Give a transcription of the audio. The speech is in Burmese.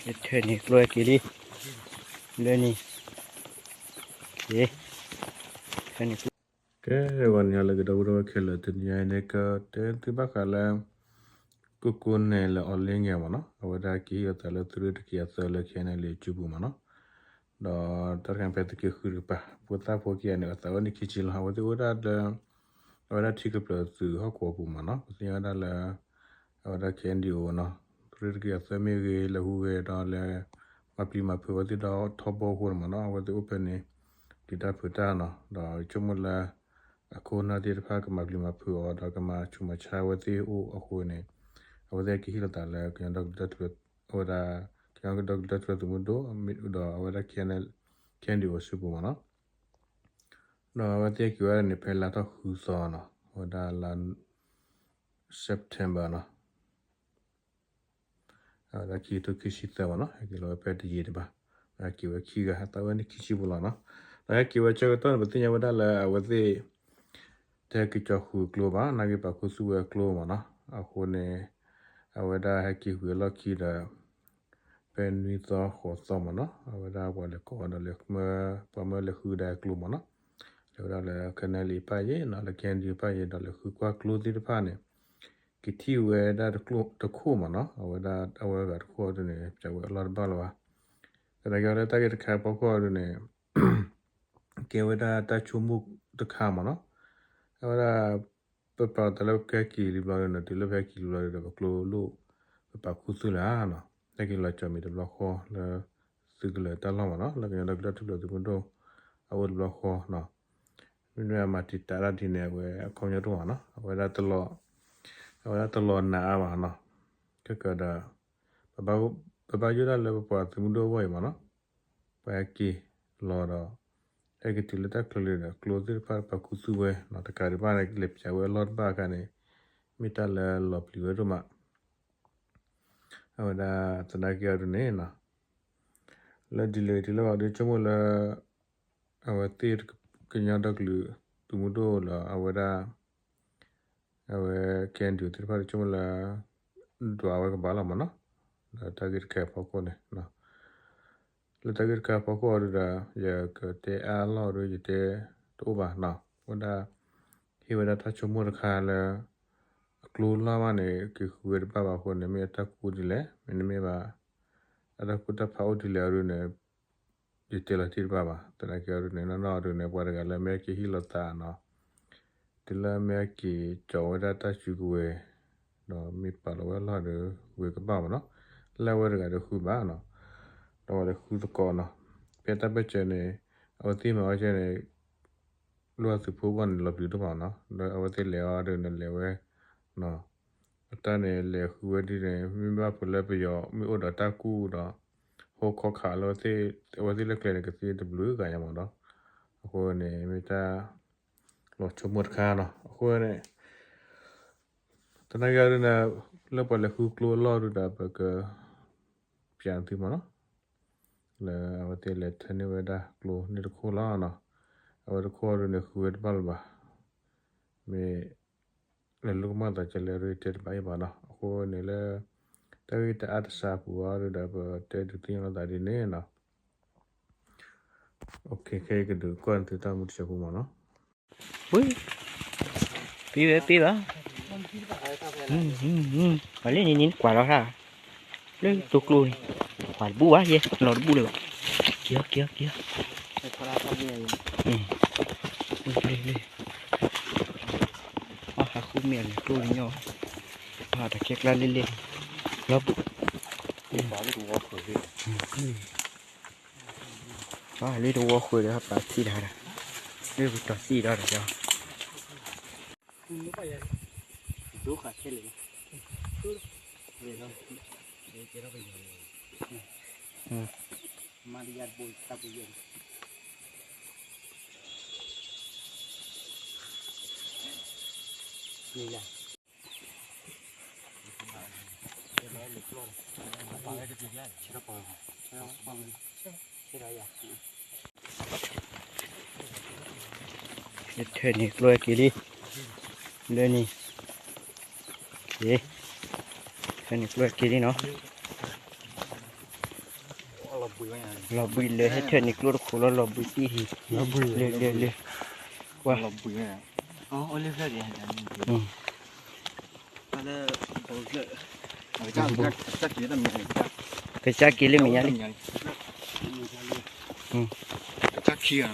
Thế này lôi kì đi lên đi thế thế này cáiวันนี้เราก็ดูว่าเคลื่อนตัวนี้เนี่ยก็เดินที่บ้านเขาแล้วกุกุนเนี่ยเราเอาเลี้ยงอย่างมันเนาะเอาไว้ได้กี่ก็แต่ละตัวที่กี่ตัวเราแค่เนี่ยเลยจูบมันเนาะดอตอนกันไปตะกี้คือปะพูดตาพวกกี้เนี่ยแต่วันนี้คิดจิลหาว่าที่ว่าได้เอาได้ที่กับเราสื่อเขาขวบมันเนาะที่ว่าได้ละเอาได้แค่เดียวเนาะตัวที่กี่ตัวไม่เกยละหัวดอเลยมาปีมาเพื่อว่าที่ดอทบหัวมันเนาะว่าที่อุปนิที่ได้พูดตาเนาะดอจมุลละအခုနာဒီဖာကမဂလီမဖူအော်ဒါကမချူမချာဝတိအိုအခုနေအဝဒကိဟီလတာလဲကန်ဒေါက်တာတ်ဝဒါကန်ဒေါက်တာတ်သူမဒိုမီဒိုအဝဒါကန်နယ်ကန်ဒီဝစုပမနော်နော်ဝတိကွာနေဖဲလာတော့ဟူစောနော်ဝဒါလာစက်တမ်ဘာနော်အဲ့ဒါကီတိုကီရှိတယ်နော်အဲ့ဒီလိုပဲတည်ရပါအဲ့ကီဝခီကဟာတာဝနေကီရှိဘူးလားနော်အဲ့ကီဝချကတော့ဘတင်ရဝဒါလာဝတိတဲ့ကိချခုကလောပါနာဂိပါခုစုဝဲကလောမနော်အခုနေအဝဒါဟကိဝလခိဒါပန်ဝီသောခေါ်စောမနော်အဝဒါဘောလေကောနလေမပမလေခုဒါကလောမနော်လောဒါလေခနလီပါယေနော်လေကန်ဒီပါယေဒါလေခုကွာကလောဒီတဖာနေကိတီဝဲဒါကလောတခုမနော်အဝဒါကခေါ်တယ်နေကျဝဲလာဘလာဒါကြရတဲ့တခါပေါခေါ်တယ်နေကေဝဒါတချုမှုတခါမနော်ahora para tal que aquí libro no te lo ve aquí libro de lo para cusula no de que la chami de bloco la sigla tal no la que la que lo de mundo a el bloco no no ya matita la tiene we con yo no ahora te lo na ma no que da baba yo la le para el mundo voy ma no para aquí loအဲ့ဒီလက်တကလေးက closer ပါကုစုဝဲနော်တကားပါနဲ့လက်ချဝဲ lot ပါကနေမီတာလဲ lot လီဝဲတော့မှာဟောဒါတနာကြရနေနော်လက်ဒီလေဒီလောဒီချမလာအဝတိကညာဒကလူသူမတို့လာအဝဒါအဝကန်ဒူတိပါချမလာဒွာဝဲကဘာလာမနော်ဒါတဂစ်ကဖောက်ကိုနေနော်လက်တကကပကောရတာရကတဲ့အားလို့ရတဲ့တော့ပါနော်ဟိုဒါဟိဝဒတာချမရခါလဲကလူလာမနေကခုရပါပါခုနေမြတ်ကူဒီလေမင်းမေပါအတကုတဖောက်ဒီလေရနေဒီတလတိပါပါတနကရနေနော်ရနေပေါ်ကလည်းမဲကဟီလတာနော်ဒီလမဲကကျော်ဒတာချူကွေနော်မိပါလောလာရဝေကပါမနော်လဲဝဲကတခုပါနော်တော့လေခုကောနော်ပြတပတ်ချေနေအဝတိမအချေနေလောစုဖိုးကန်လောပြတော့ပါနော်တော့အဝတိလေအားတယ်လေဝဲနော်အတန်းနေလေခုဝဲဒီနေမိဘဖလက်ပြရောမိဩဒတာကူတော့ဟိုခေါခါလို့သေးအဝတိလက်ကလေးကစီဒဘလူးကရမှာနော်အခုနေမိတာလောချမတ်ခါနော်အခုနေတနင်္ဂနွေနေ့လောပလက်ခုကလောလောရတာဘကပြန်တီမနော်le avete le tene veda klo ni ko la na avete ko ne khuet balba me le lugma da chele rated bai bana ko ne le tawi ta at sa pu wa da ba te du tin la da ne na okay ke ke du ko an ta mu che ko ma no ui pi ba phải lên nhìn quả đó ra lên tục lùi quả bu quá vậy lọt bu được kia lên khu miệng lùi nhau đã kéo lên lấp lấy đồ khơi đấy bà xì đà lấy một trò xì đó để cho đủ cả thế này Maria boy tapo yan. Nila. Thế này lôi kì đi lên đi thế này lôi kì đi nó เราบุยเลยให้เธอนี่กลัวขู่เราบุยที่หิเราบุยเลยว่า เราบุยอ่ะอ๋อโอลิฟเลยดิอะไรตัวเลือจ้ากี่ตั้งมี ไปจากกินเลยมีอะไร จ้าขี้อ่ะ